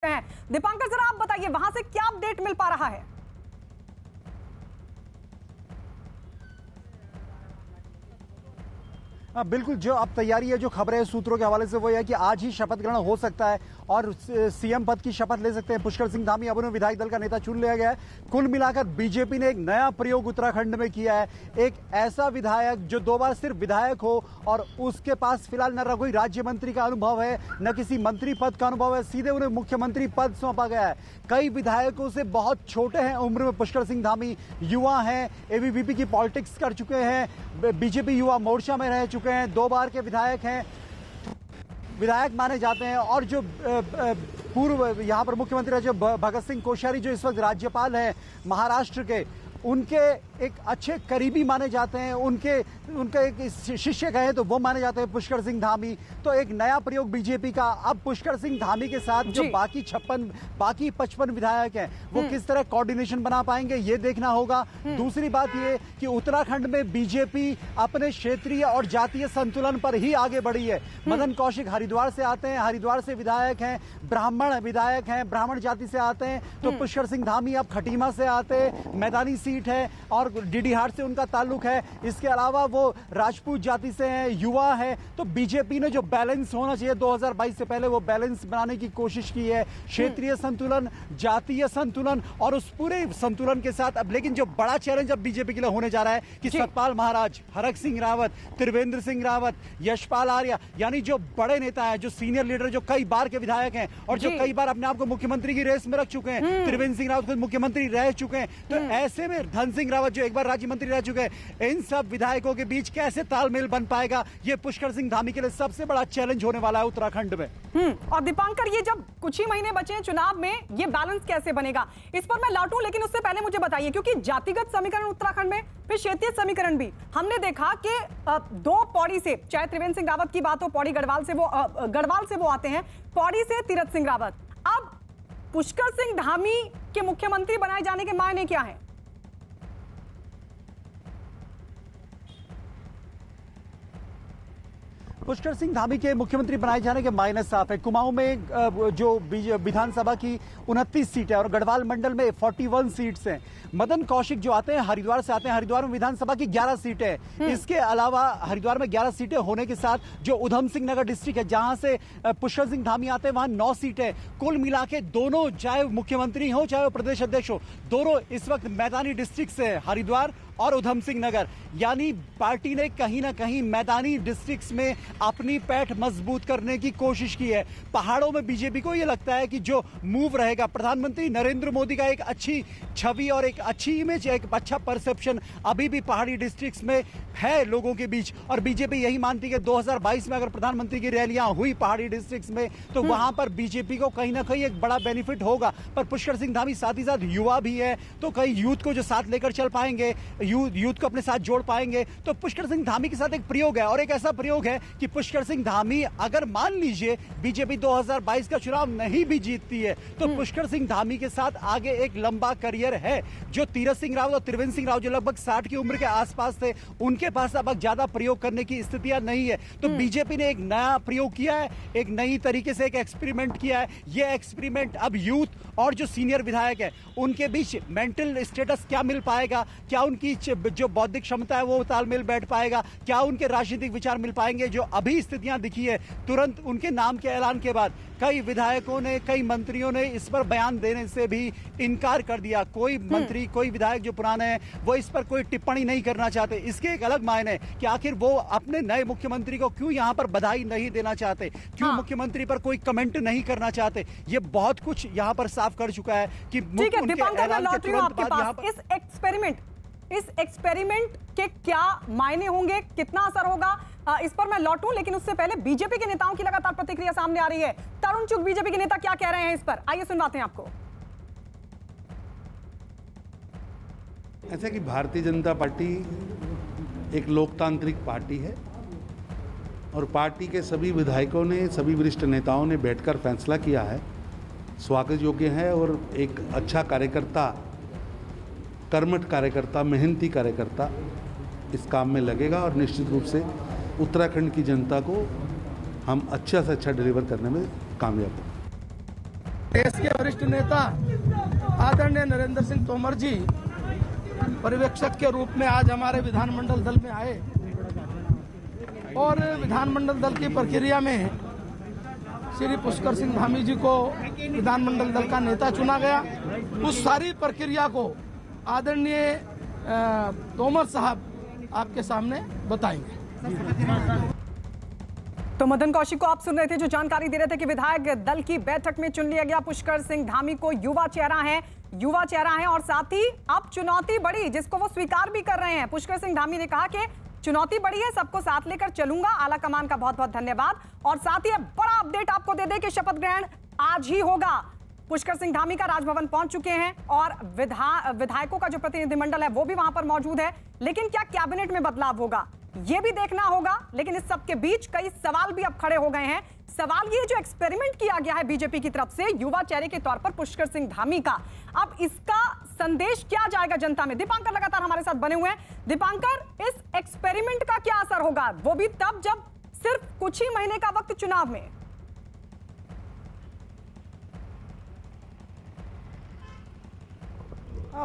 हैं। दीपांकर, जरा आप बताइए वहां से क्या अपडेट मिल पा रहा है? बिल्कुल, जो अब तैयारी है, जो खबरें हैं सूत्रों के हवाले से, वो है कि आज ही शपथ ग्रहण हो सकता है और सीएम पद की शपथ ले सकते हैं पुष्कर सिंह धामी। अब उन्हें विधायक दल का नेता चुन लिया गया है। कुल मिलाकर बीजेपी ने एक नया प्रयोग उत्तराखंड में किया है। एक ऐसा विधायक जो 2 बार सिर्फ विधायक हो और उसके पास फिलहाल न कोई राज्य मंत्री का अनुभव है, न किसी मंत्री पद का अनुभव है, सीधे उन्हें मुख्यमंत्री पद सौंपा गया है। कई विधायकों से बहुत छोटे हैं उम्र में पुष्कर सिंह धामी, युवा हैं, एबीवीपी की पॉलिटिक्स कर चुके हैं, बीजेपी युवा मोर्चा में रह चुके हैं, 2 बार के विधायक हैं, विधायक माने जाते हैं। और जो पूर्व यहाँ पर मुख्यमंत्री रहे जो भगत सिंह कोश्यारी, जो इस वक्त राज्यपाल हैं महाराष्ट्र के, उनके एक अच्छे करीबी माने जाते हैं, उनके एक शिष्य कहें तो वो माने जाते हैं पुष्कर सिंह धामी। तो एक नया प्रयोग बीजेपी का। अब पुष्कर सिंह धामी के साथ जो बाकी 55 विधायक हैं वो किस तरह कोऑर्डिनेशन बना पाएंगे, ये देखना होगा। दूसरी बात ये कि उत्तराखंड में बीजेपी अपने क्षेत्रीय और जातीय संतुलन पर ही आगे बढ़ी है। मदन कौशिक हरिद्वार से आते हैं, हरिद्वार से विधायक हैं, ब्राह्मण विधायक हैं, ब्राह्मण जाति से आते हैं। तो पुष्कर सिंह धामी अब खटीमा से आते हैं, मैदानी सीट है और डीडीहाट से उनका ताल्लुक है। इसके अलावा वो राजपूत जाति से हैं, युवा है। तो बीजेपी ने जो बैलेंस होना चाहिए 2022 से पहले, वो बैलेंस बनाने की कोशिश की है। क्षेत्रीय संतुलन, जातीय संतुलन और उस पूरे संतुलन के साथ अब लेकिन जो बड़ा चैलेंज अब बीजेपी के लिए होने जा रहा है कि सतपाल महाराज, हरक सिंह रावत, त्रिवेंद्र सिंह रावत, यशपाल आर्या, यानी जो बड़े नेता हैं, जो सीनियर लीडर, जो कई बार के विधायक हैं और जो कई बार अपने आप को मुख्यमंत्री की रेस में रख चुके हैं। त्रिवेंद्र सिंह रावत खुद मुख्यमंत्री रह चुके हैं। तो ऐसे में धन सिंह रावत जो एक बार राज्य मंत्री रह चुके हैं, इन सब विधायकों के बीच कैसे तालमेल बन पाएगा, ये पुष्कर सिंह धामी के लिए सबसे बड़ा चैलेंज होने वाला है उत्तराखंड में। और दीपांकर, ये जब कुछ ही महीने बचे हैं चुनाव में, ये बैलेंस कैसे बनेगा, इस पर मैं लौटूं, लेकिन उससे पहले मुझे बताइए, क्योंकि जातिगत समीकरण उत्तराखंड में, फिर क्षेत्रीय समीकरण भी हमने देखा कि 2 पौड़ी से, चाहे त्रिवेंद्र सिंह रावत की बात हो, पौड़ी गढ़वाल से वो आते हैं, पौड़ी से तीरथ सिंह रावत। अब पुष्कर सिंह धामी के मुख्यमंत्री बनाए जाने के मायने क्या है? पुष्कर सिंह धामी के मुख्यमंत्री बनाए जाने के मायने साफ है। कुमाऊं में जो विधानसभा की 29 सीटें और गढ़वाल मंडल में 41 सीट्स हैं। मदन कौशिक जो आते हैं हरिद्वार से आते हैं, हरिद्वार में विधानसभा की 11 सीटें हैं। इसके अलावा हरिद्वार में 11 सीटें होने के साथ जो उधम सिंह नगर डिस्ट्रिक्ट है जहां से पुष्कर सिंह धामी आते हैं, वहां 9 सीटें। कुल मिला के दोनों, चाहे मुख्यमंत्री हो चाहे प्रदेश अध्यक्ष हो, दोनों इस वक्त मैदानी डिस्ट्रिक्ट से, हरिद्वार और उधम सिंह नगर। यानी पार्टी ने कहीं ना कहीं मैदानी डिस्ट्रिक्ट्स में अपनी पैठ मजबूत करने की कोशिश की है। पहाड़ों में बीजेपी को यह लगता है कि जो मूव रहेगा, प्रधानमंत्री नरेंद्र मोदी का एक अच्छी छवि और एक अच्छी इमेज, एक अच्छा परसेप्शन अभी भी पहाड़ी डिस्ट्रिक्ट्स में है लोगों के बीच। और बीजेपी यही मानती है कि 2022 में अगर प्रधानमंत्री की रैलियां हुई पहाड़ी डिस्ट्रिक्ट्स में तो वहां पर बीजेपी को कहीं ना कहीं एक बड़ा बेनिफिट होगा। पर पुष्कर सिंह धामी साथ ही साथ युवा भी है, तो कई यूथ को जो साथ लेकर चल पाएंगे, यूथ को अपने साथ जोड़ पाएंगे। तो पुष्कर सिंह धामी के साथ एक प्रयोग है, और एक ऐसा प्रयोग है कि पुष्कर सिंह धामी, अगर मान लीजिए बीजेपी 2022 का चुनाव नहीं भी जीतती है, तो पुष्कर सिंह धामी के साथ आगे एक लंबा करियर है। जो तीरथ सिंह रावत और त्रिवेंद्र सिंह रावत जो लगभग 60 की उम्र के आसपास थे, उनके पास अब ज्यादा प्रयोग करने की स्थितियां नहीं है। तो बीजेपी ने एक नया प्रयोग किया है, एक नई तरीके से एक एक्सपेरिमेंट किया है। यह एक्सपेरिमेंट अब यूथ और जो सीनियर विधायक है उनके बीच मेंटल स्टेटस क्या मिल पाएगा, क्या उनकी जो बौद्धिक क्षमता है वो तालमेल बैठ पाएगा, क्या उनके राजनीतिक विचार मिल पाएंगे। जो अभी स्थितियां दिखी है, तुरंत उनके नाम के ऐलान के बाद कई विधायकों ने, कई मंत्रियों ने इस पर बयान देने से भी इनकार कर दिया। कोई मंत्री, कोई विधायक जो पुराने हैं वो इस पर कोई टिप्पणी नहीं करना चाहते। इसके एक अलग मायने कि आखिर वो अपने नए मुख्यमंत्री को क्यों यहां पर बधाई नहीं देना चाहते, क्यों मुख्यमंत्री पर कोई कमेंट नहीं करना चाहते। ये बहुत कुछ यहां पर साफ कर चुका है कि इस एक्सपेरिमेंट के क्या मायने होंगे, कितना असर होगा, इस पर मैं लौटूं, लेकिन उससे पहले बीजेपी के नेताओं की लगातार प्रतिक्रिया सामने आ रही है। तरुण चुग, बीजेपी के नेता क्या कह रहे हैं इस पर, आइए सुनवाते हैं आपको। ऐसा कि भारतीय जनता पार्टी एक लोकतांत्रिक पार्टी है और पार्टी के सभी विधायकों ने, सभी वरिष्ठ नेताओं ने बैठकर फैसला किया है, स्वागत योग्य है। और एक अच्छा कार्यकर्ता, कर्मठ कार्यकर्ता, मेहनती कार्यकर्ता इस काम में लगेगा और निश्चित रूप से उत्तराखंड की जनता को हम अच्छा से अच्छा डिलीवर करने में कामयाब होंगे। देश के वरिष्ठ नेता आदरणीय नरेंद्र सिंह तोमर जी पर्यवेक्षक के रूप में आज हमारे विधानमंडल दल में आए और विधानमंडल दल की प्रक्रिया में श्री पुष्कर सिंह धामी जी को विधानमंडल दल का नेता चुना गया। उस सारी प्रक्रिया को आदरणीय तोमर साहब आपके सामने बताएंगे। तो मदन कौशिक को आप सुन रहे थे, जो जानकारी दे रहे थे कि विधायक दल की बैठक में चुन लिया गया पुष्कर सिंह धामी को युवा चेहरा है और साथ ही अब चुनौती बढ़ी जिसको वो स्वीकार भी कर रहे हैं। पुष्कर सिंह धामी ने कहा कि चुनौती बढ़ी है, सबको साथ लेकर चलूंगा, आला कमान का बहुत बहुत धन्यवाद। और साथ ही बड़ा अपडेट आपको दे दे कि शपथ ग्रहण आज ही होगा। पुष्कर सिंह धामी का राजभवन पहुंच चुके हैं और विधायकों का जो प्रतिनिधिमंडल है वो भी वहां पर मौजूद है। लेकिन क्या कैबिनेट में बदलाव होगा ये भी देखना होगा। लेकिन इस सब के बीच कई सवाल भी अब खड़े हो गए हैं। सवाल ये जो एक्सपेरिमेंट किया गया है बीजेपी की तरफ से युवा चेहरे के तौर पर पुष्कर सिंह धामी का, अब इसका संदेश क्या जाएगा जनता में। दीपांकर लगातार हमारे साथ बने हुए हैं। दीपांकर, इस एक्सपेरिमेंट का क्या असर होगा, वो भी तब जब सिर्फ कुछ ही महीने का वक्त चुनाव में।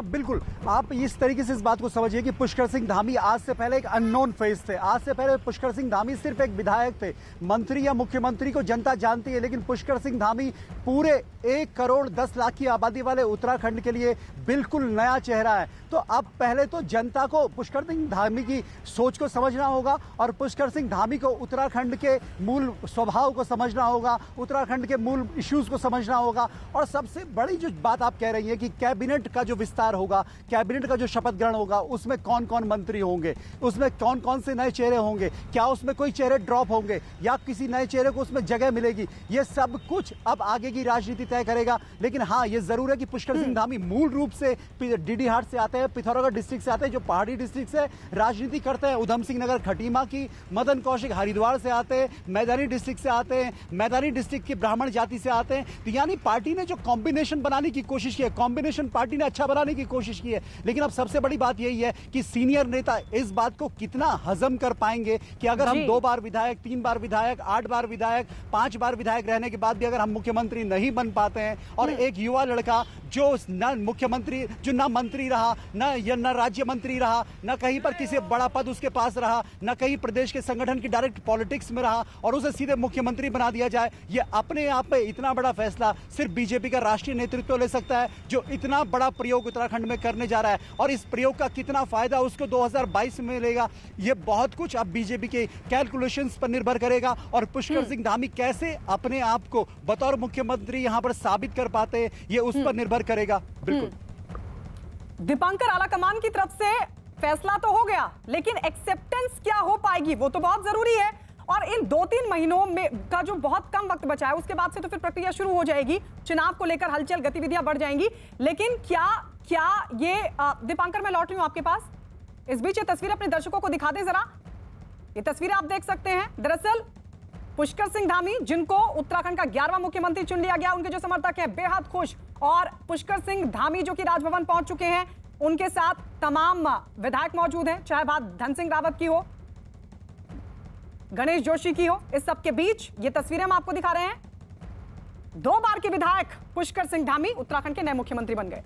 बिल्कुल, आप इस तरीके से इस बात को समझिए कि पुष्कर सिंह धामी आज से पहले एक अननोन फेस थे। आज से पहले पुष्कर सिंह धामी सिर्फ एक विधायक थे। मंत्री या मुख्यमंत्री को जनता जानती है, लेकिन पुष्कर सिंह धामी पूरे 1 करोड़ 10 लाख की आबादी वाले उत्तराखंड के लिए बिल्कुल नया चेहरा है। तो अब पहले तो जनता को पुष्कर सिंह धामी की सोच को समझना होगा और पुष्कर सिंह धामी को उत्तराखंड के मूल स्वभाव को समझना होगा, उत्तराखंड के मूल इश्यूज को समझना होगा। और सबसे बड़ी जो बात आप कह रही है कि कैबिनेट का जो विस्तार होगा, कैबिनेट का जो शपथ ग्रहण होगा, उसमें कौन कौन मंत्री होंगे, उसमें कौन कौन से नए चेहरे होंगे, क्या उसमें कोई चेहरे ड्रॉप होंगे या किसी नए चेहरे को उसमें जगह मिलेगी, ये सब कुछ अब आगे की राजनीति तय करेगा। लेकिन हाँ, ये जरूर है कि पुष्कर सिंह धामी मूल रूप से डीडी हाट से आते हैं, पिथौरागढ़ डिस्ट्रिक्ट से आते हैं, जो पहाड़ी डिस्ट्रिक्ट से राजनीति करते हैं। उधम सिंह नगर खटीमा की, मदन कौशिक हरिद्वार से आते हैं, मैदानी डिस्ट्रिक्ट से आते हैं, मैदानी डिस्ट्रिक्ट की ब्राह्मण जाति से आते हैं। तो यानी पार्टी ने जो कॉम्बिनेशन बनाने की कोशिश की है, कॉम्बिनेशन पार्टी ने अच्छा बनाने की कोशिश की है। लेकिन अब सबसे बड़ी बात यही है कि सीनियर नेता इस बात को कितना हजम कर पाएंगे कि अगर हम 2 बार विधायक, 3 बार विधायक, 8 बार विधायक, 5 बार विधायक रहने के बाद भी अगर हम मुख्यमंत्री नहीं बन पाते हैं और एक युवा लड़का जो न मुख्यमंत्री, जो ना मंत्री रहा, न राज्य मंत्री रहा, न कहीं पर किसी बड़ा पद उसके पास रहा, न कहीं प्रदेश के संगठन की डायरेक्ट पॉलिटिक्स में रहा और उसे सीधे मुख्यमंत्री बना दिया जाए, ये अपने आप में इतना बड़ा फैसला सिर्फ बीजेपी का राष्ट्रीय नेतृत्व ले सकता है, जो इतना बड़ा प्रयोग उत्तराखंड में करने जा रहा है। और इस प्रयोग का कितना फायदा उसको 2022 में मिलेगा, ये बहुत कुछ अब बीजेपी के कैलकुलेशंस पर निर्भर करेगा। और पुष्कर सिंह धामी कैसे अपने आप को बतौर मुख्यमंत्री यहां पर साबित कर पाते हैं, ये उस पर निर्भर करेगा। बिल्कुल दीपांकर, आला कमान की तरफ से फैसला तो हो गया, लेकिन एक्सेप्टेंस क्या हो पाएगी वो तो बहुत जरूरी है। और इन 2-3 महीनों में का जो बहुत कम वक्त बचा है, उसके बाद से तो फिर प्रक्रिया शुरू हो जाएगी, चुनाव को लेकर हलचल, गतिविधियां बढ़ जाएंगी। लेकिन क्या ये दीपांकर, मैं लौट रही हूं आपके पास, इस बीच ये तस्वीर अपने दर्शकों को दिखा दें जरा। ये तस्वीरें आप देख सकते हैं। दरअसल पुष्कर सिंह धामी, जिनको उत्तराखंड का 11वां मुख्यमंत्री चुन लिया गया, उनके जो समर्थक हैं बेहद खुश। और पुष्कर सिंह धामी जो कि राजभवन पहुंच चुके हैं, उनके साथ तमाम विधायक मौजूद हैं, चाहे बात धन सिंह रावत की हो, गणेश जोशी की हो। इस सब के बीच ये तस्वीरें हम आपको दिखा रहे हैं। 2 बार के विधायक पुष्कर सिंह धामी उत्तराखंड के नए मुख्यमंत्री बन गए।